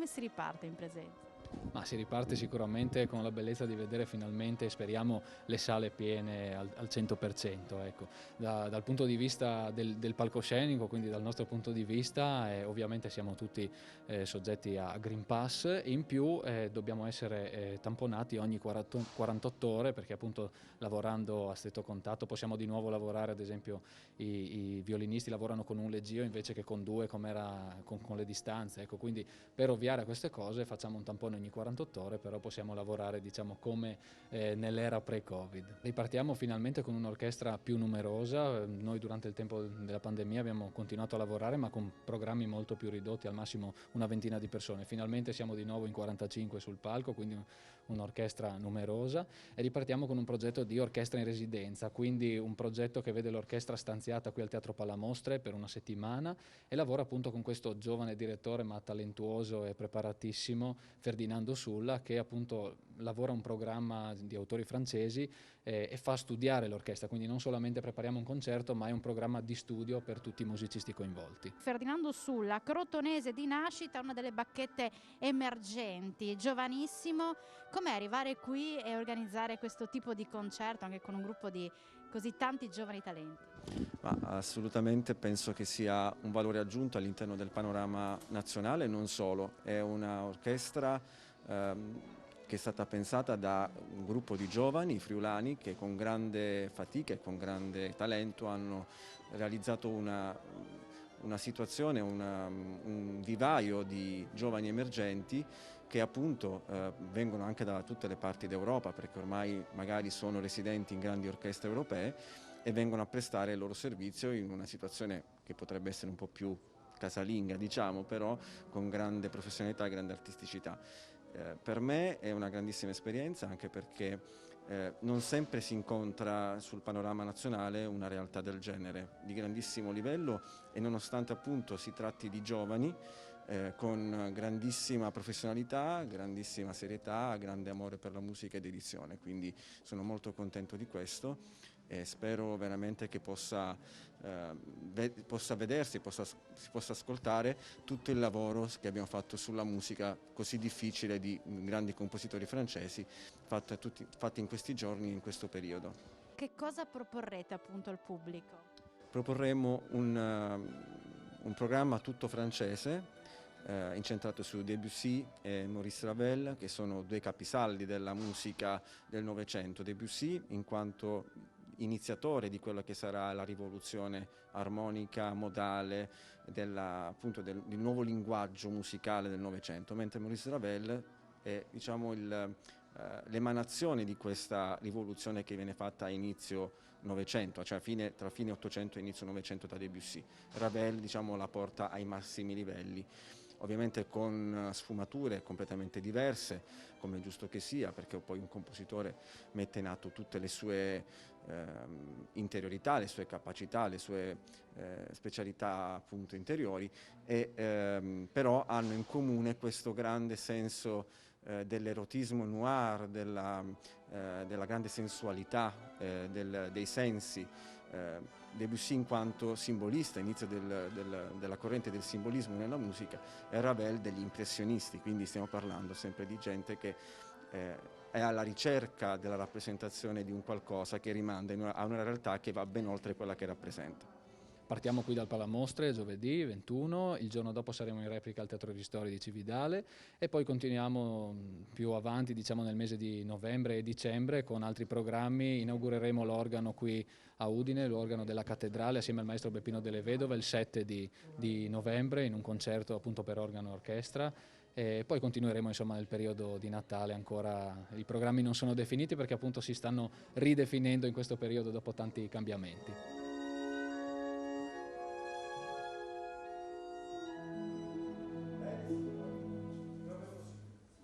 come si riparte in presenza? Ma si riparte sicuramente con la bellezza di vedere finalmente, speriamo, le sale piene al 100%. Ecco. Dal punto di vista del palcoscenico, quindi dal nostro punto di vista, ovviamente siamo tutti soggetti a Green Pass e in più dobbiamo essere tamponati ogni 48 ore perché appunto lavorando a stretto contatto possiamo di nuovo lavorare, ad esempio i violinisti lavorano con un leggio invece che con due come era con le distanze. Ecco, quindi per ovviare a queste cose facciamo un tampone ogni 48 ore, però possiamo lavorare diciamo come nell'era pre-Covid. Ripartiamo finalmente con un'orchestra più numerosa, noi durante il tempo della pandemia abbiamo continuato a lavorare ma con programmi molto più ridotti, al massimo una ventina di persone. Finalmente siamo di nuovo in 45 sul palco, quindi un'orchestra numerosa e ripartiamo con un progetto di orchestra in residenza, quindi un progetto che vede l'orchestra stanziata qui al Teatro Palamostre per una settimana e lavora appunto con questo giovane direttore ma talentuoso e preparatissimo Ferdinando Sulla che appunto lavora un programma di autori francesi e fa studiare l'orchestra, quindi non solamente prepariamo un concerto ma è un programma di studio per tutti i musicisti coinvolti. Ferdinando Sulla, crotonese di nascita, una delle bacchette emergenti, giovanissimo. Com'è arrivare qui e organizzare questo tipo di concerto anche con un gruppo di così tanti giovani talenti? Ma assolutamente penso che sia un valore aggiunto all'interno del panorama nazionale, non solo, è un'orchestra che è stata pensata da un gruppo di giovani friulani che con grande fatica e con grande talento hanno realizzato una situazione, un vivaio di giovani emergenti che appunto vengono anche da tutte le parti d'Europa perché ormai magari sono residenti in grandi orchestre europee e vengono a prestare il loro servizio in una situazione che potrebbe essere un po' più casalinga, diciamo, però con grande professionalità e grande artisticità. Per me è una grandissima esperienza anche perché non sempre si incontra sul panorama nazionale una realtà del genere di grandissimo livello e nonostante appunto si tratti di giovani con grandissima professionalità, grandissima serietà, grande amore per la musica ed edizione, quindi sono molto contento di questo e spero veramente che possa vedersi, si possa ascoltare tutto il lavoro che abbiamo fatto sulla musica così difficile di grandi compositori francesi fatti in questi giorni, in questo periodo. Che cosa proporrete appunto al pubblico? Proporremo un programma tutto francese incentrato su Debussy e Maurice Ravel, che sono due capisaldi della musica del Novecento. Debussy in quanto iniziatore di quello che sarà la rivoluzione armonica, modale, appunto del nuovo linguaggio musicale del Novecento, mentre Maurice Ravel è diciamo, l'emanazione di questa rivoluzione che viene fatta a inizio Novecento, cioè tra fine Ottocento e inizio Novecento da Debussy. Ravel diciamo, la porta ai massimi livelli. Ovviamente con sfumature completamente diverse, come è giusto che sia, perché poi un compositore mette in atto tutte le sue interiorità, le sue capacità, le sue specialità appunto interiori, però hanno in comune questo grande senso dell'erotismo noir, della grande sensualità dei sensi. Debussy in quanto simbolista, inizio della corrente del simbolismo nella musica, e Ravel degli impressionisti, quindi stiamo parlando sempre di gente che è alla ricerca della rappresentazione di un qualcosa che rimanda a una realtà che va ben oltre quella che rappresenta. Partiamo qui dal Palamostre giovedì 21, il giorno dopo saremo in replica al Teatro Ristori di Cividale e poi continuiamo più avanti, diciamo nel mese di novembre e dicembre con altri programmi. Inaugureremo l'organo qui a Udine, l'organo della Cattedrale assieme al maestro Beppino delle Vedove il 7 di novembre in un concerto appunto per organo e orchestra. E poi continueremo insomma nel periodo di Natale ancora, i programmi non sono definiti perché appunto si stanno ridefinendo in questo periodo dopo tanti cambiamenti.